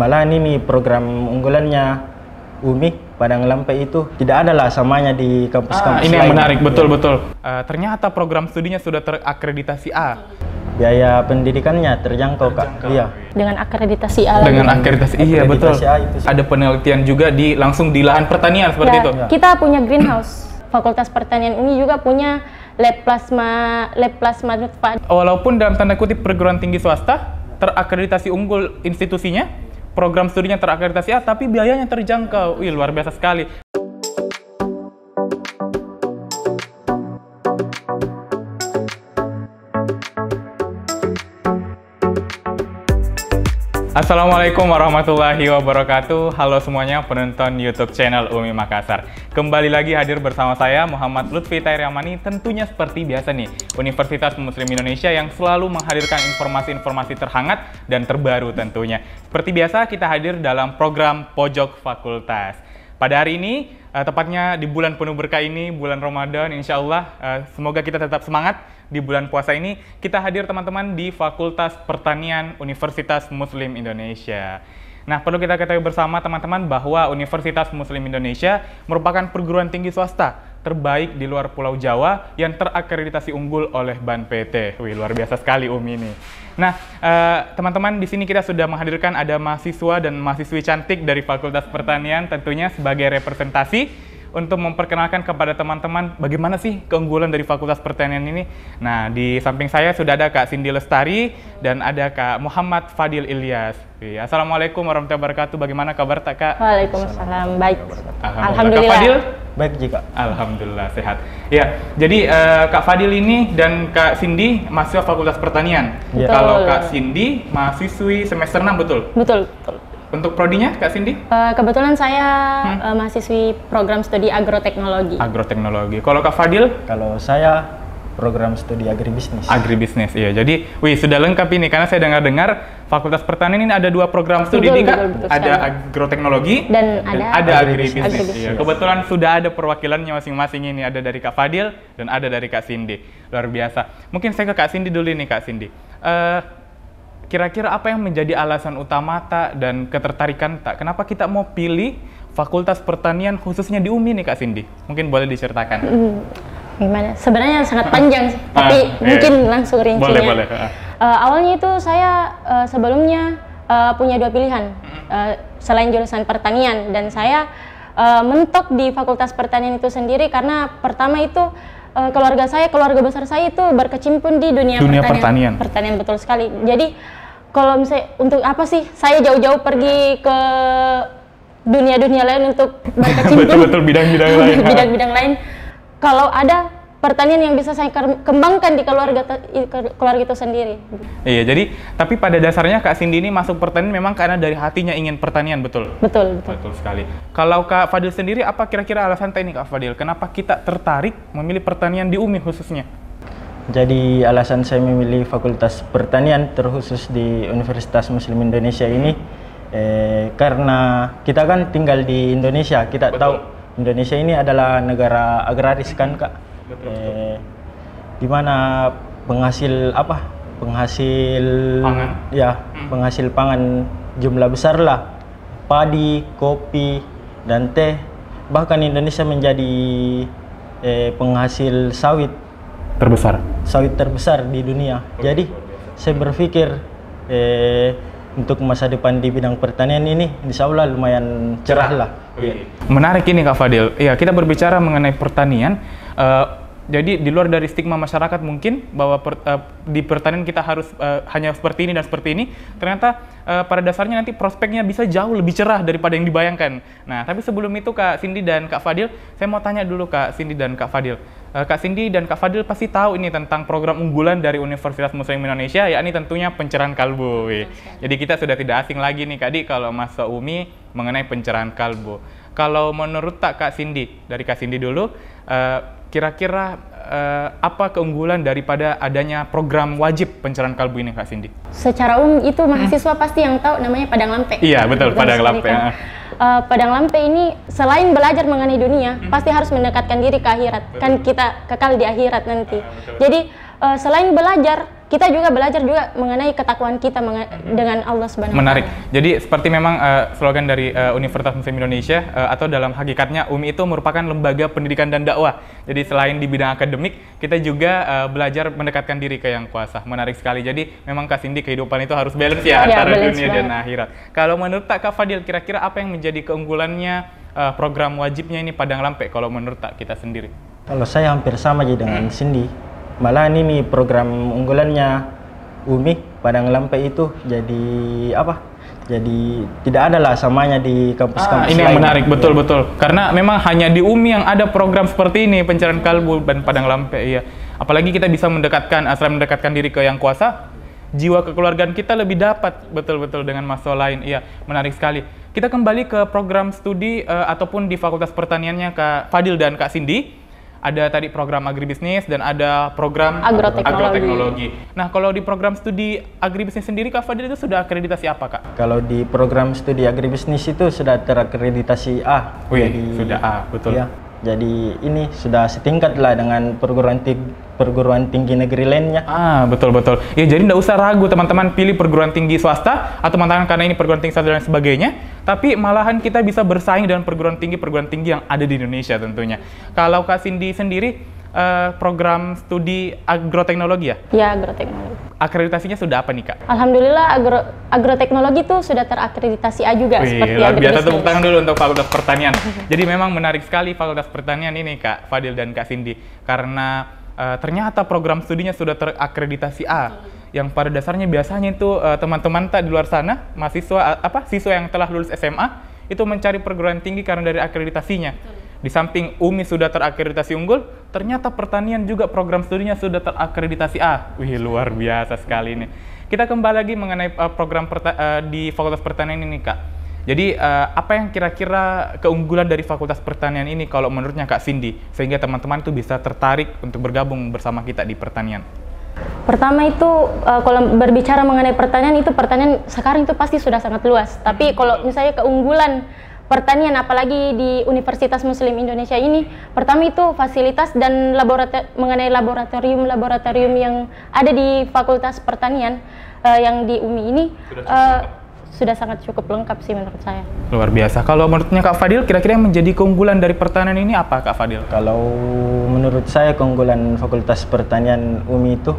Malah ini program unggulannya UMI Padang Lampai itu tidak ada lah samanya di kampus-kampus ini lain. yang menarik, betul-betul. Ternyata program studinya sudah terakreditasi A. Biaya pendidikannya terjangkau, Kak. Iya. Dengan akreditasi A. Dengan akreditasi, iya betul. A itu Ada penelitian juga langsung di lahan pertanian seperti itu. Kita punya greenhouse. Fakultas Pertanian ini juga punya lab plasma nutfah. Walaupun dalam tanda kutip perguruan tinggi swasta terakreditasi unggul institusinya, program studinya terakreditasi A, tapi biayanya terjangkau. Wih, luar biasa sekali. Assalamualaikum warahmatullahi wabarakatuh. Halo semuanya penonton YouTube channel UMI Makassar. Kembali lagi hadir bersama saya Muhammad Lutfi Tairyamani. Tentunya seperti biasa nih, Universitas Muslim Indonesia yang selalu menghadirkan informasi-informasi terhangat dan terbaru tentunya. Seperti biasa kita hadir dalam program Pojok Fakultas. Pada hari ini, tepatnya di bulan penuh berkah ini, bulan Ramadan, insya Allah, semoga kita tetap semangat di bulan puasa ini. Kita hadir teman-teman di Fakultas Pertanian Universitas Muslim Indonesia. Nah, perlu kita ketahui bersama teman-teman bahwa Universitas Muslim Indonesia merupakan perguruan tinggi swasta terbaik di luar Pulau Jawa yang terakreditasi unggul oleh BAN PT. Wih, luar biasa sekali UMI ini. Nah, teman-teman, di sini kita sudah menghadirkan ada mahasiswa dan mahasiswi cantik dari Fakultas Pertanian tentunya sebagai representasi untuk memperkenalkan kepada teman-teman bagaimana sih keunggulan dari Fakultas Pertanian ini. Nah, di samping saya sudah ada Kak Cindy Lestari dan ada Kak Muhammad Fadil Ilyas. Assalamualaikum warahmatullahi wabarakatuh. Bagaimana kabar Kak? Waalaikumsalam. Baik. Alhamdulillah. Kak Fadil? Baik juga. Alhamdulillah sehat. Ya, jadi Kak Fadil ini dan Kak Cindy mahasiswa Fakultas Pertanian. Ya. Kalau Kak Cindy mahasiswi semester 6 betul? Betul. Untuk prodinya, Kak Cindy? Kebetulan saya mahasiswi program studi agroteknologi. Agroteknologi. Kalau Kak Fadil? Kalau saya program studi agribisnis. Agribisnis, iya. Jadi, wih, sudah lengkap ini karena saya dengar-dengar Fakultas Pertanian ini ada dua program studi nih, Kak. Ada agroteknologi dan ada agribisnis. Iya. Kebetulan sudah ada perwakilannya masing-masing ini. Ada dari Kak Fadil dan ada dari Kak Cindy. Luar biasa. Mungkin saya ke Kak Cindy dulu nih, Kak Cindy. Kira-kira apa yang menjadi alasan utama Tak dan ketertarikan Tak? Kenapa kita mau pilih Fakultas Pertanian khususnya di UMI nih Kak Cindy? Mungkin boleh diceritakan. Gimana? Sebenarnya sangat panjang sih, tapi mungkin langsung rincinya. Boleh. Awalnya itu saya sebelumnya punya dua pilihan selain jurusan pertanian, dan saya mentok di Fakultas Pertanian itu sendiri karena pertama itu keluarga besar saya itu berkecimpung di dunia pertanian. Pertanian betul sekali. Jadi kalau misalnya untuk apa sih saya jauh-jauh pergi ke dunia-dunia lain untuk berkecimpung betul bidang-bidang lain. Bidang-bidang lain. Kalau ada pertanian yang bisa saya kembangkan di keluarga itu sendiri. Iya, jadi tapi pada dasarnya Kak Cindy ini masuk pertanian memang karena dari hatinya ingin pertanian, betul? Betul sekali. Kalau Kak Fadil sendiri, apa kira-kira alasan ini Kak Fadil? Kenapa kita tertarik memilih pertanian di UMI khususnya? Jadi alasan saya memilih Fakultas Pertanian terkhusus di Universitas Muslim Indonesia ini karena kita kan tinggal di Indonesia, kita tahu Indonesia ini adalah negara agraris kan Kak. Di mana penghasil pangan. Ya, penghasil pangan jumlah besar lah, padi, kopi, dan teh. Bahkan Indonesia menjadi penghasil sawit terbesar di dunia. Jadi saya berpikir untuk masa depan di bidang pertanian ini insya Allah lumayan cerah lah. Menarik ini Kak Fadil. Iya, kita berbicara mengenai pertanian. Jadi di luar dari stigma masyarakat mungkin bahwa di pertanian kita harus hanya seperti ini dan seperti ini, ternyata pada dasarnya nanti prospeknya bisa jauh lebih cerah daripada yang dibayangkan. Nah, tapi sebelum itu Kak Cindy dan Kak Fadil, saya mau tanya dulu Kak Cindy dan Kak Fadil. Kak Cindy dan Kak Fadil pasti tahu ini tentang program unggulan dari Universitas Muslim Indonesia, yakni tentunya pencerahan kalbu. Jadi kita sudah tidak asing lagi nih Kak Di kalau masuk UMI mengenai pencerahan kalbu. Kalau menurut Kak Cindy, dari Kak Cindy dulu, kira-kira apa keunggulan daripada adanya program wajib pencerahan kalbu ini Kak Cindy? Secara umum itu mahasiswa pasti yang tahu namanya Padang Lampai. Iya betul, Padang Lampai. Padang Lampai ini selain belajar mengenai dunia, pasti harus mendekatkan diri ke akhirat. Kan kita kekal di akhirat nanti. Jadi selain belajar, kita juga belajar juga mengenai ketakwaan kita dengan Allah Subhanahu wa Ta'ala. Menarik. Jadi seperti memang slogan dari Universitas Muslim Indonesia atau dalam hakikatnya UMI itu merupakan lembaga pendidikan dan dakwah. Jadi selain di bidang akademik, kita juga belajar mendekatkan diri ke Yang Kuasa. Menarik sekali. Jadi memang Kak Cindy, kehidupan itu harus balance ya antara balance dunia banget. dan akhirat. Kalau menurut Kak Fadil, kira-kira apa yang menjadi keunggulannya program wajibnya ini Padang Lampek kalau menurut kita sendiri? Kalau saya hampir sama aja dengan Cindy. Malahan ini program unggulannya UMI Padang Lampek itu jadi apa? Jadi tidak ada lah samanya di kampus-kampus ini lain. yang menarik, betul-betul. Karena memang hanya di UMI yang ada program seperti ini, pencarian kalbu dan Padang Lampek. Iya. Apalagi kita bisa selain mendekatkan diri ke Yang Kuasa, jiwa kekeluargaan kita lebih dapat betul-betul dengan mahasiswa lain. Iya, menarik sekali. Kita kembali ke program studi ataupun di Fakultas Pertaniannya Kak Fadil dan Kak Cindy. Ada tadi program agribisnis dan ada program agroteknologi. Nah, kalau di program studi agribisnis sendiri, Kak Fadil itu sudah akreditasi apa, Kak? Kalau di program studi agribisnis itu sudah terakreditasi A. Wih, sudah A, betul. Ya, jadi ini sudah setingkat lah dengan perguruan tinggi negeri lainnya. Betul-betul. Ya, jadi nggak usah ragu teman-teman pilih perguruan tinggi swasta atau teman-teman karena ini perguruan tinggi swasta dan sebagainya. Tapi malahan kita bisa bersaing dengan perguruan tinggi yang ada di Indonesia tentunya. Kalau Kak Cindy sendiri, program studi agroteknologi ya? Ya, agroteknologi. Akreditasinya sudah apa nih, Kak? Alhamdulillah agroteknologi itu sudah terakreditasi A juga. Seperti luar biasa, agribisnis. tepuk tangan dulu untuk Fakultas Pertanian. Jadi memang menarik sekali Fakultas Pertanian ini, Kak Fadil dan Kak Cindy. Karena ternyata program studinya sudah terakreditasi A. Yang pada dasarnya biasanya itu teman-teman di luar sana, siswa yang telah lulus SMA itu mencari perguruan tinggi karena dari akreditasinya. Di samping UMI sudah terakreditasi unggul, ternyata pertanian juga program studinya sudah terakreditasi A. Wih, luar biasa sekali ini. Kita kembali lagi mengenai program di Fakultas Pertanian ini, Kak. Jadi apa yang kira-kira keunggulan dari Fakultas Pertanian ini kalau menurutnya Kak Cindy, sehingga teman-teman itu bisa tertarik untuk bergabung bersama kita di pertanian? Pertama itu kalau berbicara mengenai pertanian sekarang itu pasti sudah sangat luas. Tapi kalau misalnya keunggulan pertanian apalagi di Universitas Muslim Indonesia ini, pertama itu fasilitas dan mengenai laboratorium yang ada di Fakultas Pertanian yang di UMI ini sudah sangat cukup lengkap sih menurut saya. Luar biasa. Kalau menurutnya Kak Fadil, kira-kira yang menjadi keunggulan dari pertanian ini apa, Kak Fadil? Kalau menurut saya keunggulan Fakultas Pertanian UMI itu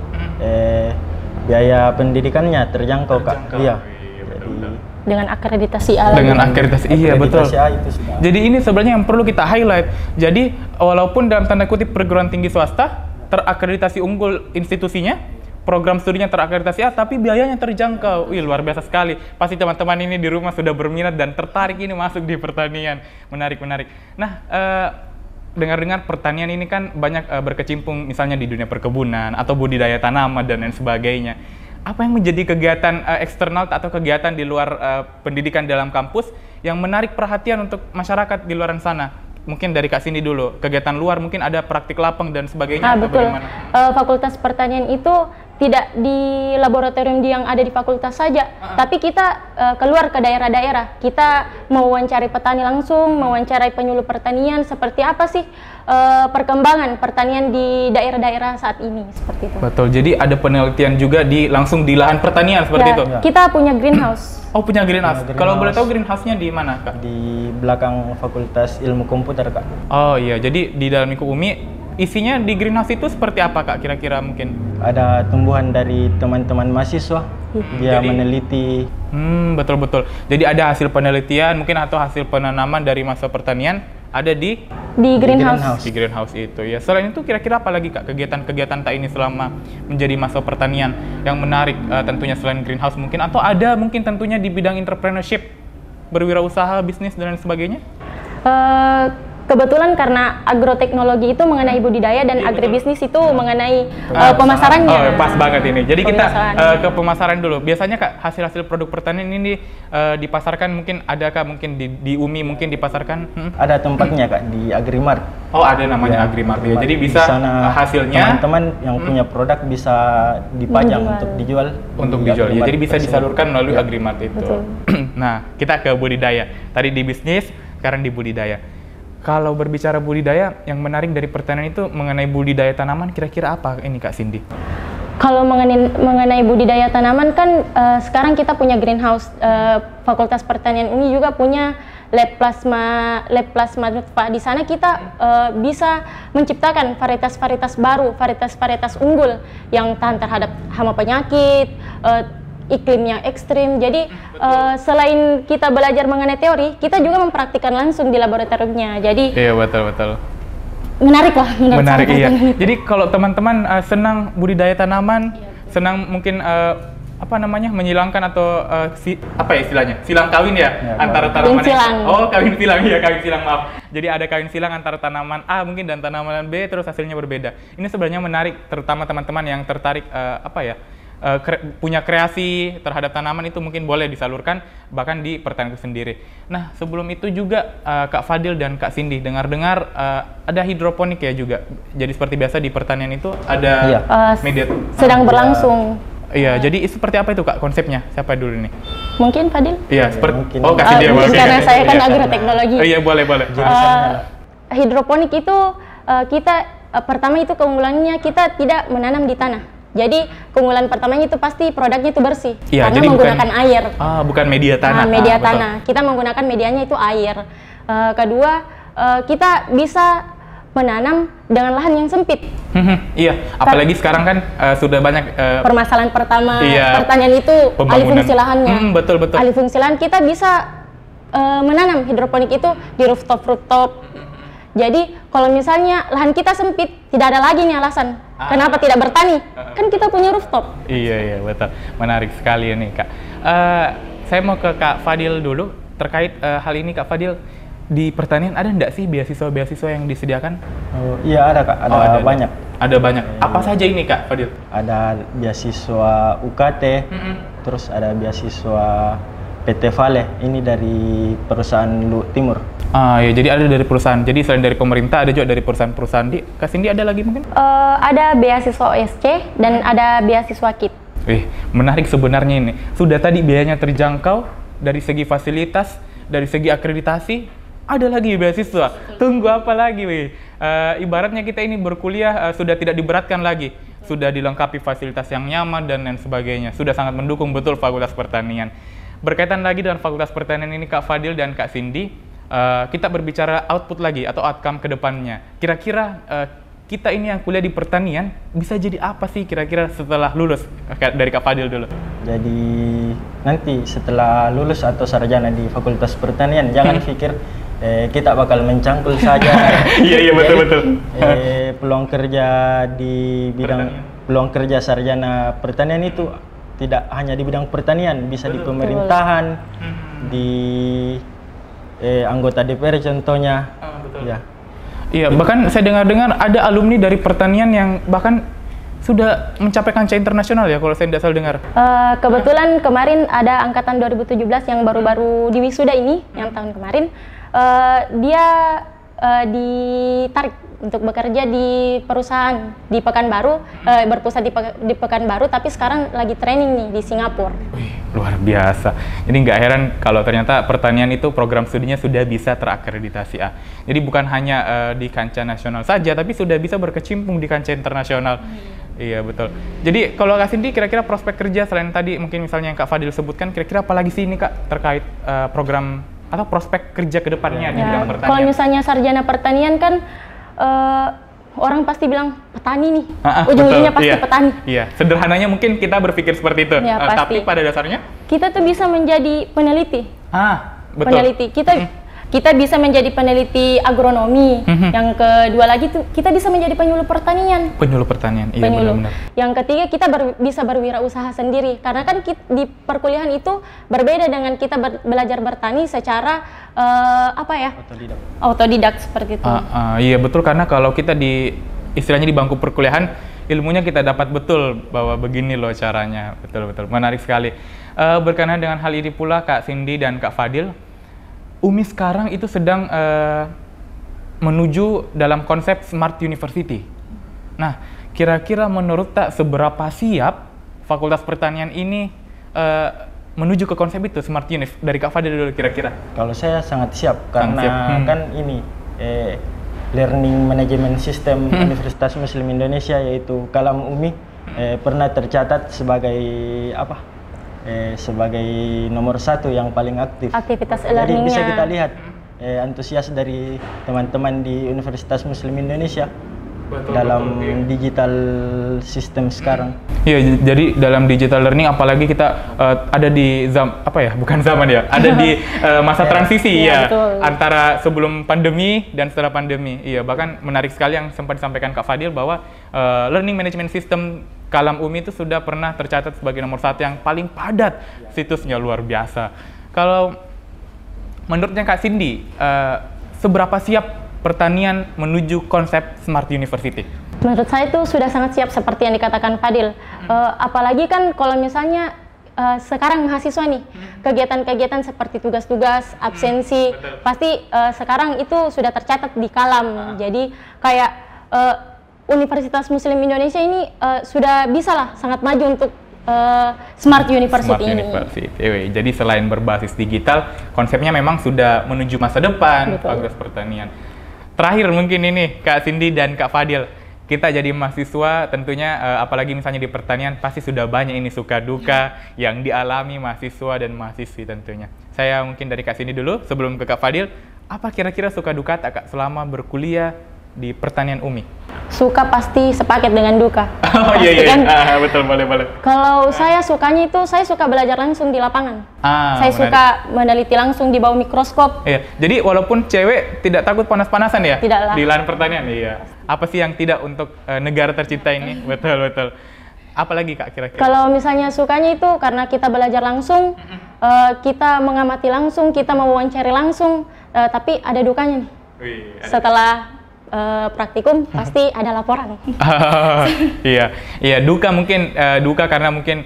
biaya pendidikannya terjangkau, Kak. Iya. Dengan akreditasi A. Dengan akreditasi, iya betul. A itu sudah. Jadi ini sebenarnya yang perlu kita highlight. Jadi walaupun dalam tanda kutip perguruan tinggi swasta terakreditasi unggul institusinya, program studinya terakreditasi A, tapi biayanya terjangkau. Wih, luar biasa sekali. Pasti teman-teman ini di rumah sudah berminat dan tertarik ini masuk di pertanian. Menarik. Nah, dengar-dengar pertanian ini kan banyak berkecimpung misalnya di dunia perkebunan atau budidaya tanaman dan lain sebagainya. Apa yang menjadi kegiatan eksternal atau kegiatan di luar pendidikan dalam kampus yang menarik perhatian untuk masyarakat di luar sana? Mungkin dari Kak Cindy dulu, kegiatan luar mungkin ada praktik lapang dan sebagainya atau betul. bagaimana? Fakultas Pertanian itu tidak di laboratorium yang ada di fakultas saja, tapi kita keluar ke daerah-daerah. Kita mewawancarai petani langsung, mewawancarai penyuluh pertanian, seperti apa sih perkembangan pertanian di daerah-daerah saat ini, seperti itu. Betul, jadi ada penelitian juga langsung di lahan pertanian seperti itu? Kita punya greenhouse. Oh, punya greenhouse. Kalau boleh tahu greenhouse-nya di mana, Kak? Di belakang Fakultas Ilmu Komputer, Kak. Oh iya, jadi di dalam lingkup UMI, isinya di greenhouse itu seperti apa, Kak, kira-kira mungkin? Ada tumbuhan dari teman-teman mahasiswa, dia meneliti. Betul-betul. Jadi ada hasil penelitian, mungkin atau hasil penanaman dari masa pertanian, ada di greenhouse. Di greenhouse itu ya. Selain itu kira-kira apa lagi, Kak, kegiatan-kegiatan tak ini selama menjadi masa pertanian yang menarik tentunya selain greenhouse mungkin, atau ada mungkin tentunya di bidang entrepreneurship, berwirausaha, bisnis dan lain sebagainya? Kebetulan karena agroteknologi itu mengenai budidaya dan agribisnis itu mengenai pemasarannya. Oh, pas banget ini. Jadi kita ke pemasaran dulu. Biasanya, Kak, hasil-hasil produk pertanian ini dipasarkan mungkin adakah mungkin di UMI mungkin dipasarkan? Ada tempatnya, Kak, di Agrimart. Oh, ada namanya Agrimart. Ya. Jadi bisa hasilnya teman-teman yang punya produk bisa dipajang untuk dijual. Untuk dijual. Ya, jadi bisa disalurkan melalui Agrimart itu. Nah, kita ke budidaya. Tadi di bisnis, sekarang di budidaya. Kalau berbicara budidaya, yang menarik dari pertanian itu mengenai budidaya tanaman, kira-kira apa ini, Kak Cindy? Kalau mengenai budidaya tanaman kan sekarang kita punya greenhouse, Fakultas Pertanian UMI juga punya lab plasma nutfah. Di sana kita bisa menciptakan varietas-varietas baru, varietas-varietas unggul yang tahan terhadap hama penyakit, iklim yang ekstrim. Jadi selain kita belajar mengenai teori, kita juga mempraktikkan langsung di laboratoriumnya. Jadi iya betul. Menarik lah. Menarik iya. Jadi kalau teman-teman senang budidaya tanaman, senang mungkin menyilangkan atau apa ya istilahnya, silang kawin ya, antara tanaman kawin silang maaf. Jadi ada kawin silang antara tanaman A mungkin dan tanaman B, terus hasilnya berbeda. Ini sebenarnya menarik, terutama teman-teman yang tertarik punya kreasi terhadap tanaman, itu mungkin boleh disalurkan bahkan di pertanian itu sendiri. Nah, sebelum itu juga Kak Fadil dan Kak Cindy dengar-dengar ada hidroponik ya juga. Jadi seperti biasa di pertanian itu ada media sedang berlangsung. Iya, jadi seperti apa itu Kak konsepnya? Siapa dulu nih? Mungkin Fadil? Iya, seperti Kak Cindy ya. Karena saya kan agroteknologi. Iya, boleh. Hidroponik itu kita pertama itu keunggulannya kita tidak menanam di tanah. Jadi keunggulan pertamanya itu pasti produknya itu bersih, karena jadi menggunakan air. Bukan media tanah. Media tanah. Kita menggunakan medianya itu air. Kedua, kita bisa menanam dengan lahan yang sempit. Iya, apalagi sekarang kan sudah banyak permasalahan pertama pertanian itu alih fungsi lahannya. Betul. Alih fungsi lahan kita bisa menanam hidroponik itu di rooftop. Jadi kalau misalnya lahan kita sempit, tidak ada lagi nih alasan kenapa tidak bertani. Kan kita punya rooftop. Iya, betul. Menarik sekali ini, Kak. Saya mau ke Kak Fadil dulu terkait hal ini. Kak Fadil, di pertanian ada nggak sih beasiswa yang disediakan? Iya, ada Kak. Ada banyak. Ada banyak. Apa saja ini Kak Fadil? Ada beasiswa UKT, terus ada beasiswa PT Vale, ini dari perusahaan Lu Timur. Ya, jadi ada dari perusahaan. Jadi selain dari pemerintah, ada juga dari perusahaan-perusahaan. Kak Cindy ada lagi mungkin? Ada beasiswa OSC dan ada beasiswa KIT. Menarik sebenarnya ini. Sudah tadi biayanya terjangkau, dari segi fasilitas, dari segi akreditasi, ada lagi beasiswa. Tunggu apa lagi, ibaratnya kita ini berkuliah sudah tidak diberatkan lagi. Sudah dilengkapi fasilitas yang nyaman dan lain sebagainya. Sudah sangat mendukung betul Fakultas Pertanian. Berkaitan lagi dengan Fakultas Pertanian ini Kak Fadil dan Kak Cindy, kita berbicara output lagi atau outcome ke depannya. Kira-kira kita ini yang kuliah di pertanian bisa jadi apa sih kira-kira setelah lulus? Dari Kak Fadil dulu. Jadi nanti setelah lulus atau sarjana di Fakultas Pertanian, jangan pikir kita bakal mencangkul saja. Iya betul. Peluang kerja di bidang peluang kerja sarjana pertanian itu tidak hanya di bidang pertanian, bisa di pemerintahan, di anggota DPR contohnya. Iya, bahkan saya dengar-dengar ada alumni dari pertanian yang bahkan sudah mencapai kancah internasional ya, kalau saya tidak salah dengar. Kebetulan kemarin ada angkatan 2017 yang baru-baru di wisuda ini, yang tahun kemarin, dia ditarik untuk bekerja di perusahaan di Pekanbaru, berpusat di Pekanbaru, tapi sekarang lagi training nih di Singapura. Luar biasa. Jadi nggak heran kalau ternyata pertanian itu program studinya sudah bisa terakreditasi A. Jadi bukan hanya di kancah nasional saja, tapi sudah bisa berkecimpung di kancah internasional. Iya betul. Jadi kalau Kak Cindy, kira-kira prospek kerja selain tadi mungkin misalnya yang Kak Fadil sebutkan, kira-kira apa lagi sih ini Kak terkait program atau prospek kerja ke depannya di bidang pertanian? Kalau misalnya sarjana pertanian kan orang pasti bilang petani nih, ujung-ujungnya pasti petani. Iya, sederhananya mungkin kita berpikir seperti itu, tapi pada dasarnya kita tuh bisa menjadi peneliti. Betul. Peneliti, kita bisa menjadi peneliti agronomi. Yang kedua lagi tuh kita bisa menjadi penyuluh pertanian. Penyuluh pertanian, iya benar-benar. Yang ketiga kita bisa berwirausaha sendiri, karena kan di perkuliahan itu berbeda dengan kita belajar bertani secara autodidak seperti itu. Iya betul, karena kalau kita istilahnya di bangku perkuliahan, ilmunya kita dapat betul bahwa begini loh caranya. Betul, menarik sekali. Berkenaan dengan hal ini pula Kak Cindy dan Kak Fadil, UMI sekarang itu sedang menuju dalam konsep Smart University. Nah, kira-kira menurut Tak seberapa siap Fakultas Pertanian ini menuju ke konsep itu, Smart Unif? Dari Kak Fadil dulu kira-kira. Kalau saya sangat siap, karena kan ini Learning Management System Universitas Muslim Indonesia, yaitu Kalam UMI, pernah tercatat sebagai sebagai nomor 1 yang paling aktif. Aktivitas Jadi e-learningnya. bisa kita lihat antusias dari teman-teman di Universitas Muslim Indonesia dalam digital sistem sekarang. Iya, jadi dalam digital learning apalagi kita ada di bukan zaman ya, ada di masa transisi ya, antara sebelum pandemi dan setelah pandemi. Iya, bahkan menarik sekali yang sempat disampaikan Kak Fadil bahwa learning management system Kalam UMI itu sudah pernah tercatat sebagai nomor 1 yang paling padat situsnya, luar biasa. Kalau menurutnya Kak Cindy, seberapa siap pertanian menuju konsep Smart University? Menurut saya itu sudah sangat siap seperti yang dikatakan Fadil. Apalagi kan kalau misalnya sekarang mahasiswa nih, kegiatan-kegiatan seperti tugas-tugas, absensi, pasti sekarang itu sudah tercatat di Kalam. Jadi kayak Universitas Muslim Indonesia ini sudah bisa lah sangat maju untuk Smart University ini. Jadi selain berbasis digital, konsepnya memang sudah menuju masa depan Fakultas Pertanian. Terakhir mungkin ini Kak Cindy dan Kak Fadil, kita jadi mahasiswa tentunya apalagi misalnya di pertanian pasti sudah banyak ini suka duka yang dialami mahasiswa dan mahasiswi tentunya. Saya mungkin dari Kak Cindy dulu sebelum ke Kak Fadil, apa kira-kira suka duka Kak selama berkuliah di pertanian UMI? Suka pasti sepaket dengan duka. Oh iya, betul, boleh. Kalau saya sukanya itu, saya suka belajar langsung di lapangan. Saya suka meneliti langsung di bawah mikroskop. Iya, jadi walaupun cewek tidak takut panas-panasan ya? Tidaklah. Di lahan pertanian, iya. Apa sih yang tidak untuk negara tercinta ini? Betul. Apalagi Kak kira-kira? Kalau misalnya sukanya itu karena kita belajar langsung, kita mengamati langsung, kita mewawancari langsung, tapi ada dukanya nih. Setelah praktikum pasti ada laporan. Iya, duka karena mungkin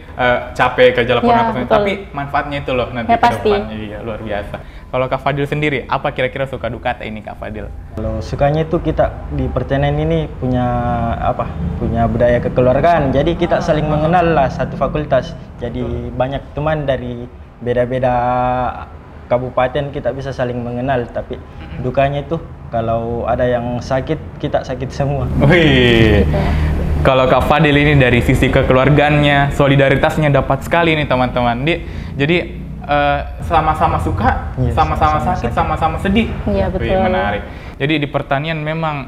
capek kerja laporan tapi manfaatnya itu loh nanti ke depan. Iya, luar biasa. Kalau Kak Fadil sendiri, apa kira-kira suka duka ini Kak Fadil? Kalau sukanya itu kita di pertanian ini punya budaya kekeluargaan. Jadi kita saling mengenal lah satu fakultas. Jadi banyak teman dari beda-beda kabupaten kita bisa saling mengenal, tapi dukanya itu kalau ada yang sakit, kita sakit semua. Wih, kalau Kak Fadil ini dari sisi kekeluargaannya, solidaritasnya dapat sekali nih teman-teman. Jadi sama-sama suka, sama-sama sakit, sama-sama sedih. Iya, betul. Wih, menarik. Jadi di pertanian memang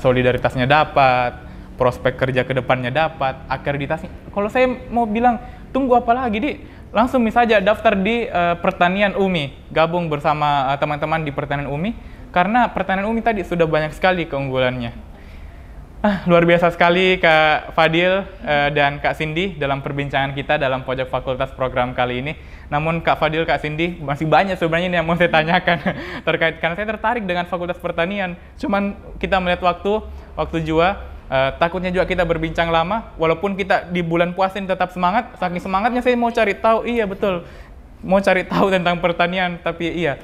solidaritasnya dapat, prospek kerja ke depannya dapat, akreditasi. Kalau saya mau bilang, tunggu apa lagi, Di? Langsung saja daftar di pertanian UMI, gabung bersama teman-teman di pertanian UMI, karena pertanian UMI tadi sudah banyak sekali keunggulannya. Luar biasa sekali Kak Fadil dan Kak Cindy dalam perbincangan kita dalam pojok fakultas program kali ini. Namun Kak Fadil, Kak Cindy, masih banyak sebenarnya yang mau saya tanyakan terkait, karena saya tertarik dengan fakultas pertanian. Cuman kita melihat waktu jua. Takutnya juga kita berbincang lama, walaupun kita di bulan puasa ini tetap semangat. Saking semangatnya saya mau cari tahu, iya betul, mau cari tahu tentang pertanian, tapi iya.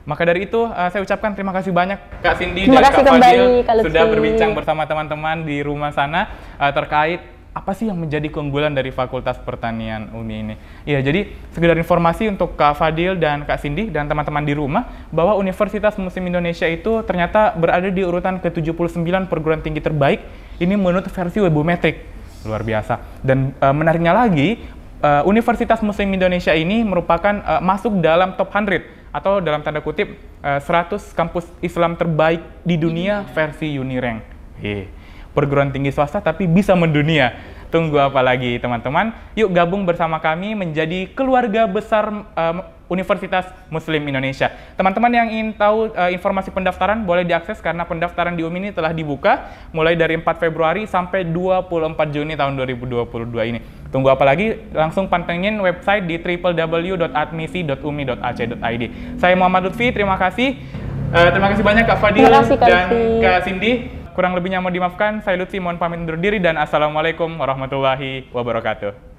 Maka dari itu saya ucapkan terima kasih banyak Kak Cindy dan Kak Fadil sudah berbincang bersama teman-teman di rumah sana terkait apa sih yang menjadi keunggulan dari Fakultas Pertanian UMI ini. Iya, jadi sekedar informasi untuk Kak Fadil dan Kak Cindy dan teman-teman di rumah, bahwa Universitas Muslim Indonesia itu ternyata berada di urutan ke-79 perguruan tinggi terbaik, ini menurut versi Webometric. Luar biasa. Dan menariknya lagi, Universitas Muslim Indonesia ini merupakan masuk dalam top 100 atau dalam tanda kutip 100 kampus Islam terbaik di dunia versi Unirank. Perguruan tinggi swasta tapi bisa mendunia. Tunggu apa lagi teman-teman? Yuk gabung bersama kami menjadi keluarga besar Universitas Muslim Indonesia. Teman-teman yang ingin tahu informasi pendaftaran boleh diakses karena pendaftaran di UMI ini telah dibuka mulai dari 4 Februari sampai 24 Juni tahun 2022 ini. Tunggu apa lagi? Langsung pantengin website di www.admisi.umi.ac.id. Saya Muhammad Lutfi, terima kasih. Terima kasih banyak Kak Fadil dan Kak Cindy. Kurang lebihnya mohon dimaafkan. Saya Lutfi mohon pamit undur diri dan assalamualaikum warahmatullahi wabarakatuh.